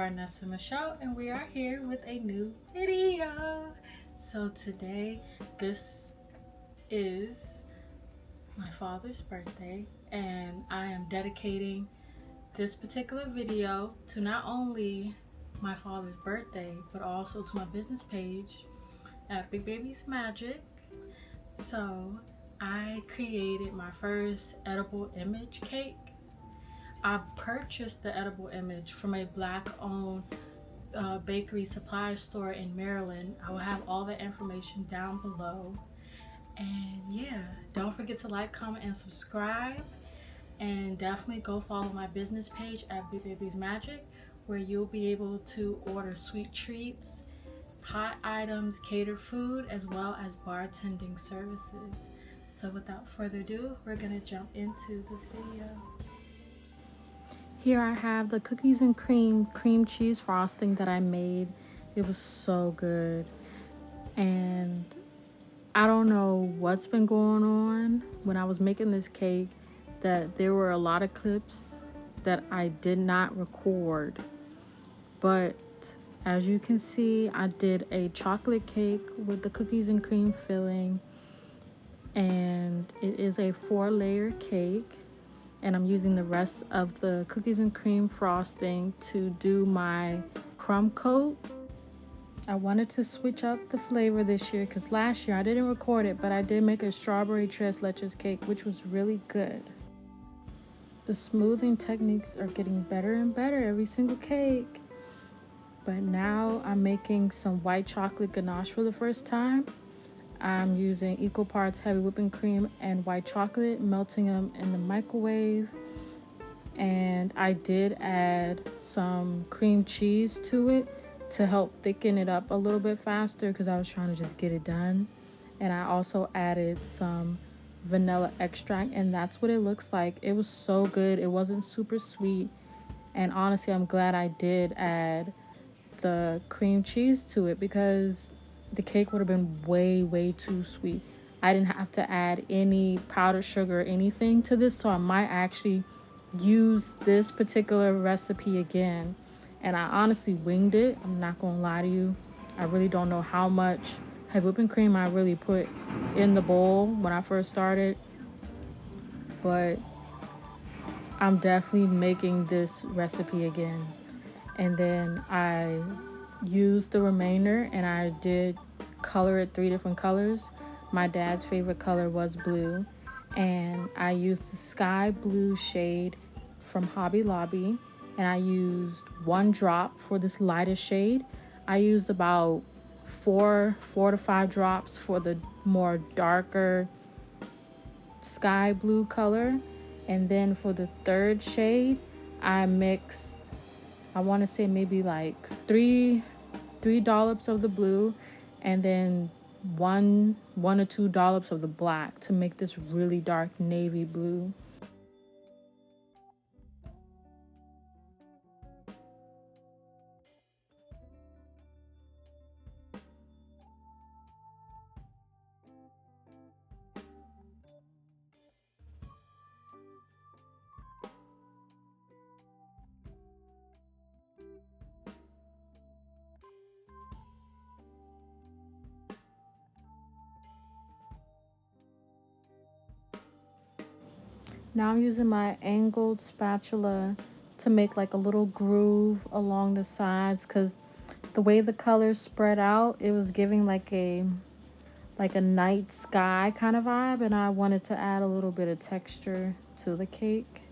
Vanessa Michelle, and we are here with a new video. So today, this is my father's birthday, and I am dedicating this particular video to not only my father's birthday, but also to my business page at Bigbabysmagic. So I created my first edible image cake. I purchased the edible image from a black-owned bakery supply store in Maryland. I will have all the information down below. And yeah, don't forget to like, comment, and subscribe. And definitely go follow my business page at Bigbabysmagic, where you'll be able to order sweet treats, hot items, catered food, as well as bartending services. So without further ado, we're gonna jump into this video. Here I have the cookies and cream cheese frosting that I made. It was so good. And I don't know what's been going on when I was making this cake, that there were a lot of clips that I did not record. But as you can see, I did a chocolate cake with the cookies and cream filling. And it is a 4-layer cake. And I'm using the rest of the cookies and cream frosting to do my crumb coat. I wanted to switch up the flavor this year because last year I didn't record it, but I did make a strawberry tres leches cake, which was really good. The smoothing techniques are getting better and better every single cake. But now I'm making some white chocolate ganache for the first time. I'm using equal parts heavy whipping cream and white chocolate, melting them in the microwave. And I did add some cream cheese to it to help thicken it up a little bit faster because I was trying to just get it done. And I also added some vanilla extract, and that's what it looks like. It was so good. It wasn't super sweet. And honestly, I'm glad I did add the cream cheese to it because the cake would have been way too sweet. I didn't have to add any powdered sugar or anything to this, so I might actually use this particular recipe again. And I honestly winged it. I'm not gonna lie to you. I really don't know how much heavy whipping cream I really put in the bowl when I first started, but I'm definitely making this recipe again. And then I used the remainder and I did color it 3 different colors. My dad's favorite color was blue, and I used the sky blue shade from Hobby Lobby, and I used 1 drop for this lightest shade. I used about 4 to 5 drops for the more darker sky blue color. And then for the 3rd shade, I mixed, I want to say maybe like 3 dollops of the blue, and then 1 or 2 dollops of the black to make this really dark navy blue. Now I'm using my angled spatula to make like a little groove along the sides, because the way the colors spread out, it was giving like a night sky kind of vibe, and I wanted to add a little bit of texture to the cake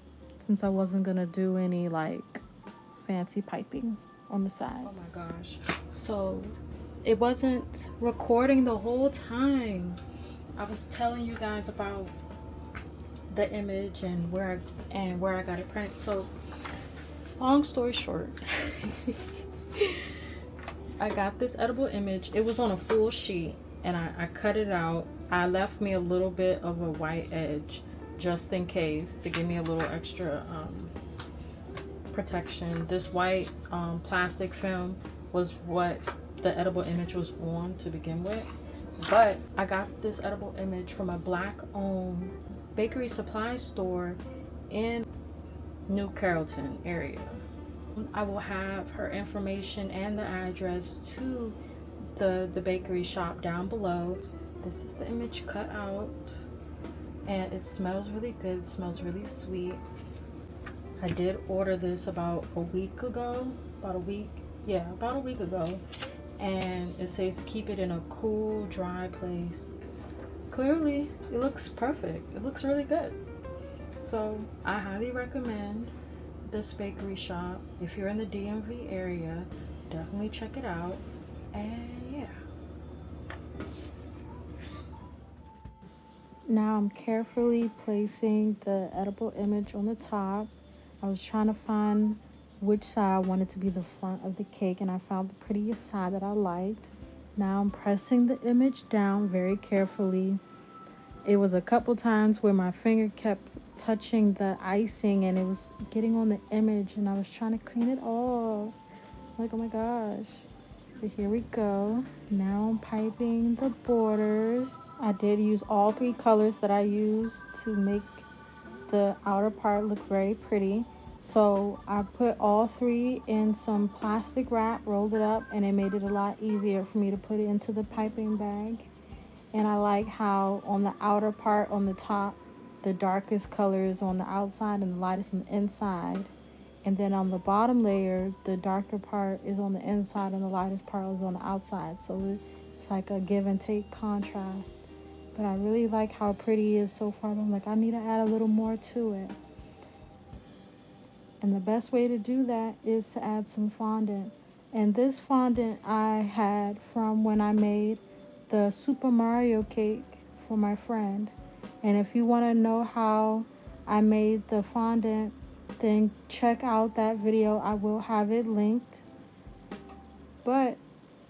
since I wasn't gonna do any like fancy piping on the sides. Oh my gosh. So it wasn't recording the whole time. I was telling you guys about the image and where I got it printed. So long story short, I got this edible image. It was on a full sheet, and I cut it out. I left me a little bit of a white edge just in case, to give me a little extra protection. This white plastic film was what the edible image was on to begin with. But I got this edible image from a black-owned bakery supply store in New Carrollton area. I will have her information and the address to the bakery shop down below. This is the image cut out, and it smells really good. It smells really sweet. I did order this about a week ago, about a week ago, and it says to keep it in a cool, dry place. Clearly, it looks perfect. It looks really good. So I highly recommend this bakery shop. If you're in the DMV area, definitely check it out. And yeah. Now I'm carefully placing the edible image on the top. I was trying to find which side I wanted to be the front of the cake, and I found the prettiest side that I liked. Now I'm pressing the image down very carefully. It was a couple times where my finger kept touching the icing and it was getting on the image, and I was trying to clean it off. Like, oh my gosh. But here we go. Now I'm piping the borders. I did use all 3 colors that I used to make the outer part look very pretty. So I put all 3 in some plastic wrap, rolled it up, and it made it a lot easier for me to put it into the piping bag. And I like how on the outer part on the top, the darkest color is on the outside and the lightest on the inside. And then on the bottom layer, the darker part is on the inside and the lightest part is on the outside. So it's like a give and take contrast. But I really like how pretty it is so far. I'm like, I need to add a little more to it. And the best way to do that is to add some fondant. And this fondant I had from when I made the Super Mario cake for my friend. And if you want to know how I made the fondant, then check out that video. I will have it linked. But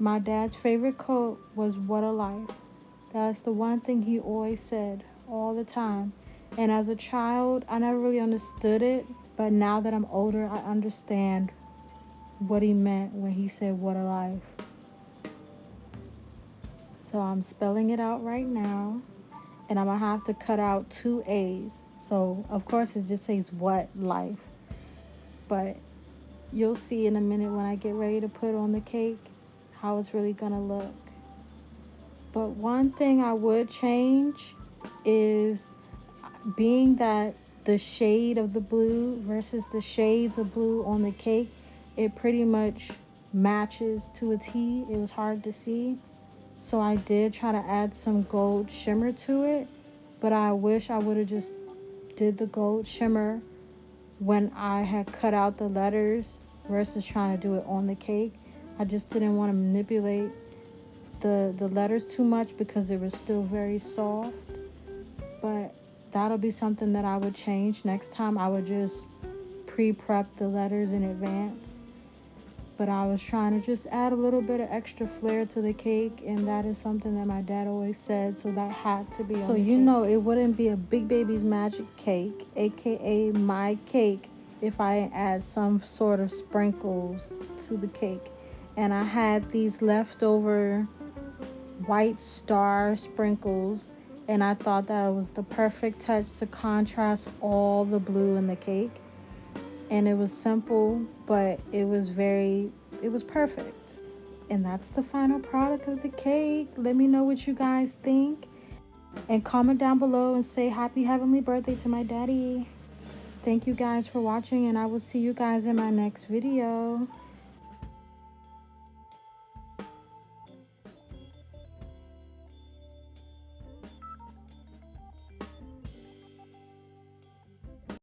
my dad's favorite quote was, "What a life." That's the one thing he always said all the time. And as a child, I never really understood it. But now that I'm older, I understand what he meant when he said, "What a life." So I'm spelling it out right now. And I'm going to have to cut out 2 A's. So, of course, it just says "what life." But you'll see in a minute when I get ready to put on the cake how it's really going to look. But one thing I would change is, being that the shade of the blue versus the shades of blue on the cake, it pretty much matches to a T. It was hard to see. So I did try to add some gold shimmer to it, but I wish I would have just did the gold shimmer when I had cut out the letters versus trying to do it on the cake. I just didn't want to manipulate the letters too much because it was still very soft. But that'll be something that I would change next time. I would just pre-prep the letters in advance. But I was trying to just add a little bit of extra flair to the cake, and that is something that my dad always said, so that had to be on the cake. So you know it wouldn't be a Bigbabysmagic cake, aka my cake, if I didn't add some sort of sprinkles to the cake. And I had these leftover white star sprinkles, and I thought that was the perfect touch to contrast all the blue in the cake. And it was simple, but it was perfect. And that's the final product of the cake. Let me know what you guys think, and comment down below and say happy heavenly birthday to my daddy. Thank you guys for watching, and I will see you guys in my next video.